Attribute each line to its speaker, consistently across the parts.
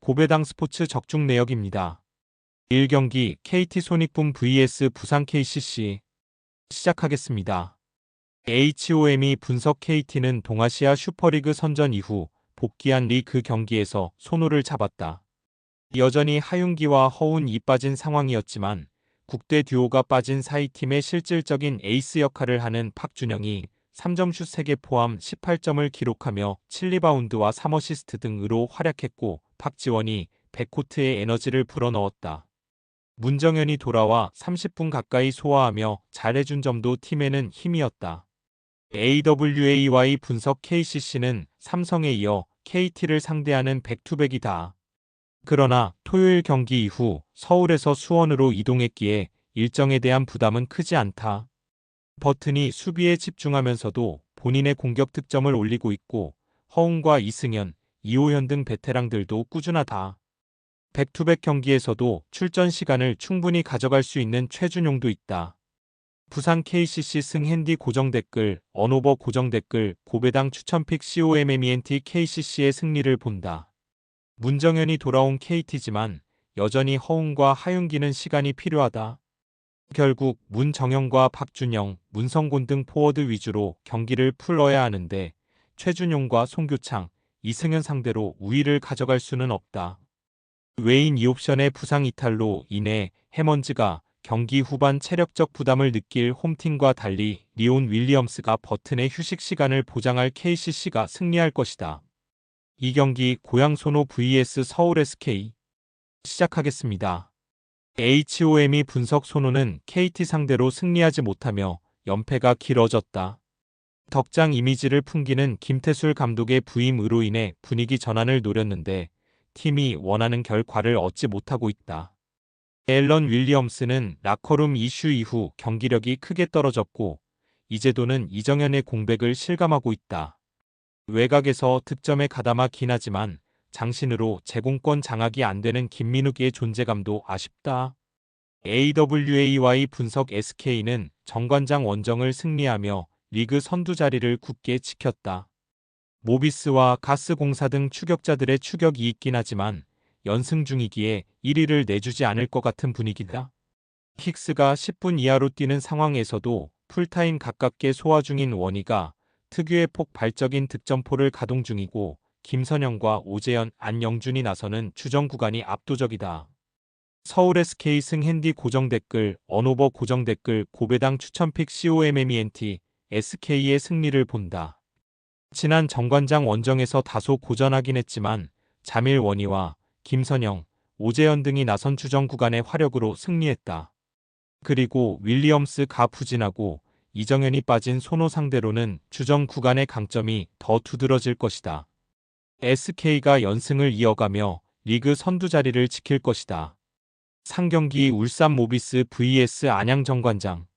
Speaker 1: 고배당 스포츠 적중 내역입니다. 1경기 KT 손익분 vs 부산 KCC 시작하겠습니다. HOM이 분석 KT는 동아시아 슈퍼리그 선전 이후 복귀한 리그 경기에서 손호를 잡았다. 여전히 하윤기와 허운이 빠진 상황이었지만 국대 듀오가 빠진 사이 팀의 실질적인 에이스 역할을 하는 박준영이 3점슛 3개 포함 18점을 기록하며 7리바운드와 3어시스트 등으로 활약했고 박지원이 백코트에 에너지를 불어넣었다. 문정현이 돌아와 30분 가까이 소화하며 잘해준 점도 팀에는 힘이었다. AWAY 분석 KCC는 삼성에 이어 KT를 상대하는 백투백이다. 그러나 토요일 경기 이후 서울에서 수원으로 이동했기에 일정에 대한 부담은 크지 않다. 버튼이 수비에 집중하면서도 본인의 공격 득점을 올리고 있고 허웅과 이승현, 이호연 등 베테랑들도 꾸준하다. 백투백 경기에서도 출전 시간을 충분히 가져갈 수 있는 최준용도 있다. 부산 KCC 승 핸디 고정 댓글, 언오버 고정 댓글, 고배당 추천픽 COMMENT KCC의 승리를 본다. 문정현이 돌아온 KT지만 여전히 허웅과 하윤기는 시간이 필요하다. 결국 문정현과 박준영, 문성곤 등 포워드 위주로 경기를 풀어야 하는데 최준용과 송교창, 이승현 상대로 우위를 가져갈 수는 없다. 웨인 이옵션의 부상 이탈로 인해 해먼즈가 경기 후반 체력적 부담을 느낄 홈팀과 달리 리온 윌리엄스가 버튼의 휴식 시간을 보장할 KCC가 승리할 것이다. 이 경기 고양 손호 vs 서울 SK 시작하겠습니다. HOM이 분석 손호는 KT 상대로 승리하지 못하며 연패가 길어졌다. 덕장 이미지를 풍기는 김태술 감독의 부임으로 인해 분위기 전환을 노렸는데 팀이 원하는 결과를 얻지 못하고 있다. 앨런 윌리엄스는 라커룸 이슈 이후 경기력이 크게 떨어졌고 이제도는 이정현의 공백을 실감하고 있다. 외곽에서 득점에 가담하긴 하지만 장신으로 제공권 장악이 안 되는 김민욱의 존재감도 아쉽다. AWAY 분석 SK는 정관장 원정을 승리하며 리그 선두 자리를 굳게 지켰다. 모비스와 가스공사 등 추격자들의 추격이 있긴 하지만 연승 중이기에 1위를 내주지 않을 것 같은 분위기다. 힉스가 10분 이하로 뛰는 상황에서도 풀타임 가깝게 소화 중인 원희가 특유의 폭발적인 득점포를 가동 중이고 김선영과 오재현, 안영준이 나서는 주전 구간이 압도적이다. 서울 SK 승 핸디 고정 댓글, 언오버 고정 댓글, 고배당 추천픽 COMMENT SK의 승리를 본다. 지난 정관장 원정에서 다소 고전하긴 했지만 자밀 원희와 김선영, 오재현 등이 나선 주전 구간의 화력으로 승리했다. 그리고 윌리엄스가 부진하고 이정현이 빠진 손호 상대로는 주전 구간의 강점이 더 두드러질 것이다. SK가 연승을 이어가며 리그 선두 자리를 지킬 것이다. 상경기 울산 모비스 vs 안양 정관장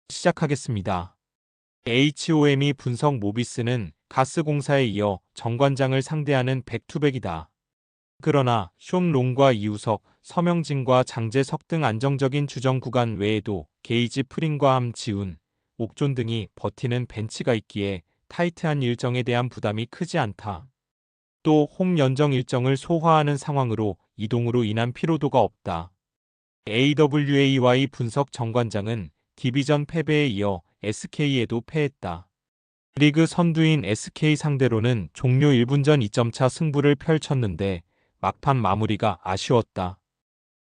Speaker 1: 시작하겠습니다. HOM이 분석 모비스는 가스공사에 이어 정관장을 상대하는 백투백이다. 그러나 숀롱과 이우석, 서명진과 장재석 등 안정적인 주전 구간 외에도 게이지 프린과 함지훈, 옥존 등이 버티는 벤치가 있기에 타이트한 일정에 대한 부담이 크지 않다. 또 홈 연정 일정을 소화하는 상황으로 이동으로 인한 피로도가 없다. AWAY 분석 정관장은 디비전 패배에 이어 SK에도 패했다. 리그 선두인 SK 상대로는 종료 1분 전 2점차 승부를 펼쳤는데 막판 마무리가 아쉬웠다.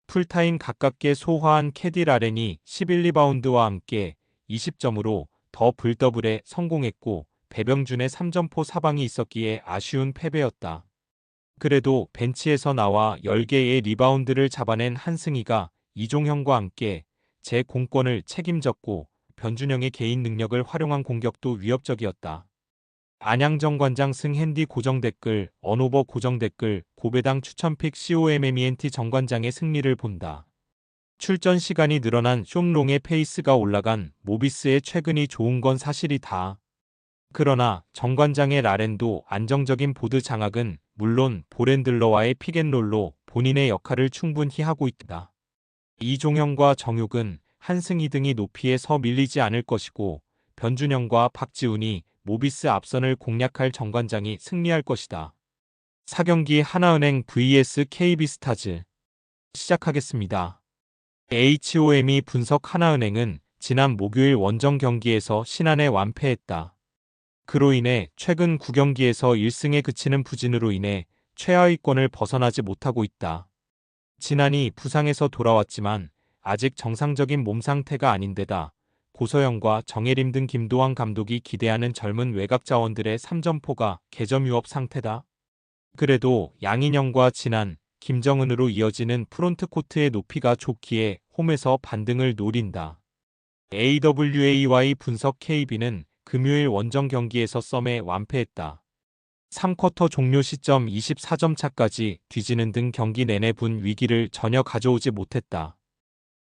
Speaker 1: 풀타임 가깝게 소화한 캐디 라렌이 11리바운드와 함께 20점으로 더블 더블에 성공했고 배병준의 3점포 사방이 있었기에 아쉬운 패배였다. 그래도 벤치에서 나와 10개의 리바운드를 잡아낸 한승희가 이종현과 함께 제 공권을 책임졌고 변준영의 개인 능력을 활용한 공격도 위협적이었다. 안양 정관장 승 핸디 고정 댓글, 언오버 고정 댓글, 고배당 추천픽 COMMENT 정관장의 승리를 본다. 출전 시간이 늘어난 숀롱의 페이스가 올라간 모비스의 최근이 좋은 건 사실이다. 그러나 정관장의 라렌도 안정적인 보드 장악은 물론 보렌들러와의 픽앤롤로 본인의 역할을 충분히 하고 있다. 이종현과 정욱은 한승희 등이 높이에서 밀리지 않을 것이고 변준영과 박지훈이 모비스 앞선을 공략할 정관장이 승리할 것이다. 4경기 하나은행 vs KB스타즈 시작하겠습니다. HOM이 분석 하나은행은 지난 목요일 원정 경기에서 신안에 완패했다. 그로 인해 최근 9경기에서 1승에 그치는 부진으로 인해 최하위권을 벗어나지 못하고 있다. 지난이 부상에서 돌아왔지만 아직 정상적인 몸 상태가 아닌데다 고서영과 정예림 등 김도환 감독이 기대하는 젊은 외곽 자원들의 3점포가 개점 위협 상태다. 그래도 양인영과 진한, 김정은으로 이어지는 프론트코트의 높이가 좋기에 홈에서 반등을 노린다. AWAY 분석 KB는 금요일 원정 경기에서 썸에 완패했다. 3쿼터 종료 시점 24점 차까지 뒤지는 등 경기 내내 분 위기를 전혀 가져오지 못했다.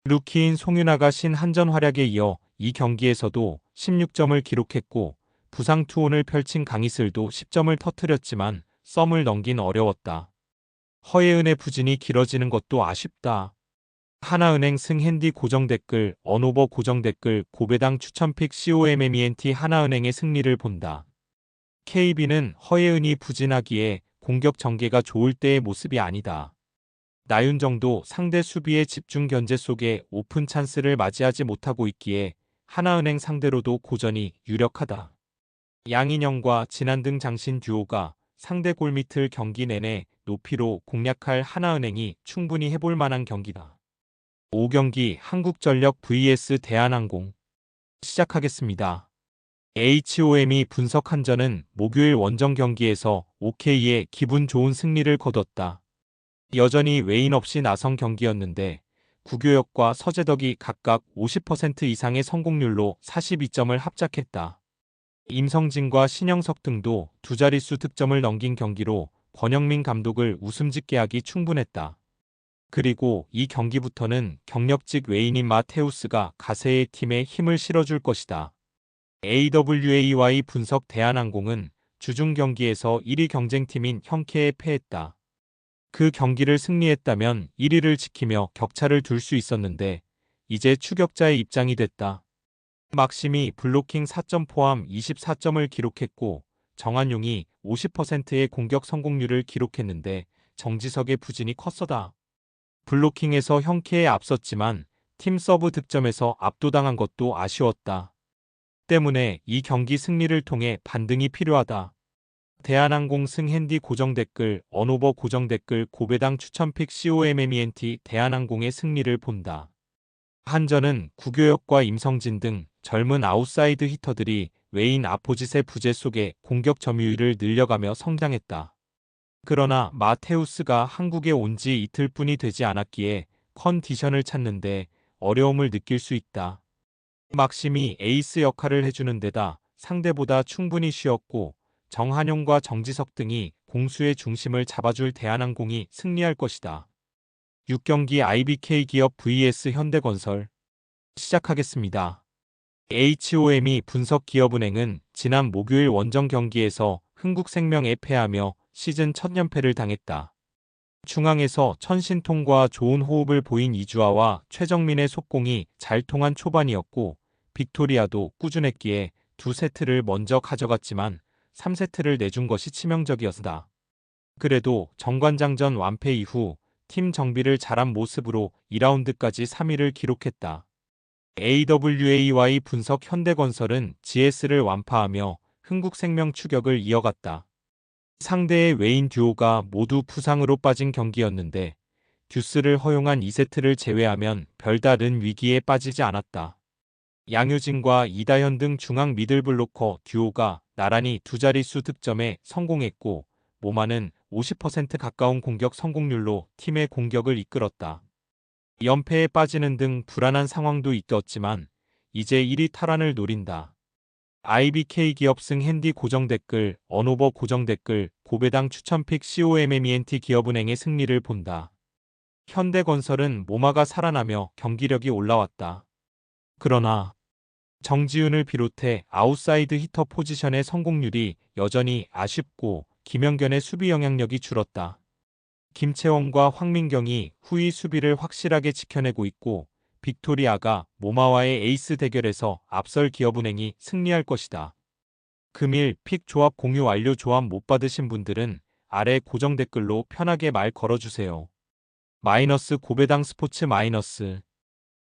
Speaker 1: 루키인 송윤아가 신한전 활약에 이어 이 경기에서도 16점을 기록했고 부상 투혼을 펼친 강희슬도 10점을 터뜨렸지만 썸을 넘긴 어려웠다. 허예은의 부진이 길어지는 것도 아쉽다. 하나은행 승핸디 고정 댓글, 언오버 고정 댓글, 고배당 추천픽 COMMENT 하나은행의 승리를 본다. KB는 허예은이 부진하기에 공격 전개가 좋을 때의 모습이 아니다. 나윤정도 상대 수비의 집중 견제 속에 오픈 찬스를 맞이하지 못하고 있기에 하나은행 상대로도 고전이 유력하다. 양인영과 진한 등 장신 듀오가 상대 골밑을 경기 내내 높이로 공략할 하나은행이 충분히 해볼 만한 경기다. 5경기 한국전력 vs 대한항공 시작하겠습니다. HOM이 분석 한전은 목요일 원정 경기에서 OK의 기분 좋은 승리를 거뒀다. 여전히 외인 없이 나선 경기였는데 구교역과 서재덕이 각각 50% 이상의 성공률로 42점을 합작했다. 임성진과 신영석 등도 두 자릿수 득점을 넘긴 경기로 권영민 감독을 웃음짓게 하기 충분했다. 그리고 이 경기부터는 경력직 외인인 마테우스가 가세의 팀에 힘을 실어줄 것이다. AWAY 분석 대한항공은 주중 경기에서 1위 경쟁팀인 형케에 패했다. 그 경기를 승리했다면 1위를 지키며 격차를 둘 수 있었는데 이제 추격자의 입장이 됐다. 막심이 블로킹 4점 포함 24점을 기록했고 정한용이 50%의 공격 성공률을 기록했는데 정지석의 부진이 컸어다. 블로킹에서 형케에 앞섰지만 팀 서브 득점에서 압도당한 것도 아쉬웠다. 때문에 이 경기 승리를 통해 반등이 필요하다. 대한항공 승핸디 고정 댓글, 언오버 고정 댓글, 고배당 추천픽 COMMENT 대한항공의 승리를 본다. 한전은 구교역과 임성진 등 젊은 아웃사이드 히터들이 외인 아포짓의 부재 속에 공격 점유율을 늘려가며 성장했다. 그러나 마테우스가 한국에 온 지 이틀뿐이 되지 않았기에 컨디션을 찾는데 어려움을 느낄 수 있다. 막심이 에이스 역할을 해주는 데다 상대보다 충분히 쉬었고 정한용과 정지석 등이 공수의 중심을 잡아줄 대한항공이 승리할 것이다. 6경기 IBK 기업 vs 현대건설 시작하겠습니다. HOM이 분석 기업은행은 지난 목요일 원정 경기에서 흥국생명에 패하며 시즌 첫 연패를 당했다. 중앙에서 천신통과 좋은 호흡을 보인 이주아와 최정민의 속공이 잘 통한 초반이었고 빅토리아도 꾸준했기에 두 세트를 먼저 가져갔지만 3세트를 내준 것이 치명적이었다. 그래도 정관장전 완패 이후 팀 정비를 잘한 모습으로 2라운드까지 3위를 기록했다. AWAY 분석 현대건설은 GS를 완파하며 흥국생명 추격을 이어갔다. 상대의 외인 듀오가 모두 부상으로 빠진 경기였는데 듀스를 허용한 2세트를 제외하면 별다른 위기에 빠지지 않았다. 양효진과 이다현 등 중앙 미들블로커 듀오가 나란히 두 자릿수 득점에 성공했고 모마는 50% 가까운 공격 성공률로 팀의 공격을 이끌었다. 연패에 빠지는 등 불안한 상황도 있었지만 이제 1위 탈환을 노린다. IBK 기업승 핸디 고정 댓글, 언오버 고정 댓글, 고배당 추천픽 COMMENT 기업은행의 승리를 본다. 현대건설은 모마가 살아나며 경기력이 올라왔다. 그러나 정지훈을 비롯해 아웃사이드 히터 포지션의 성공률이 여전히 아쉽고 김연견의 수비 영향력이 줄었다. 김채원과 황민경이 후위 수비를 확실하게 지켜내고 있고 빅토리아가 모마와의 에이스 대결에서 앞설 기업은행이 승리할 것이다. 금일 픽 조합 공유 완료. 조합 못 받으신 분들은 아래 고정 댓글로 편하게 말 걸어주세요. 마이너스 고배당 스포츠 마이너스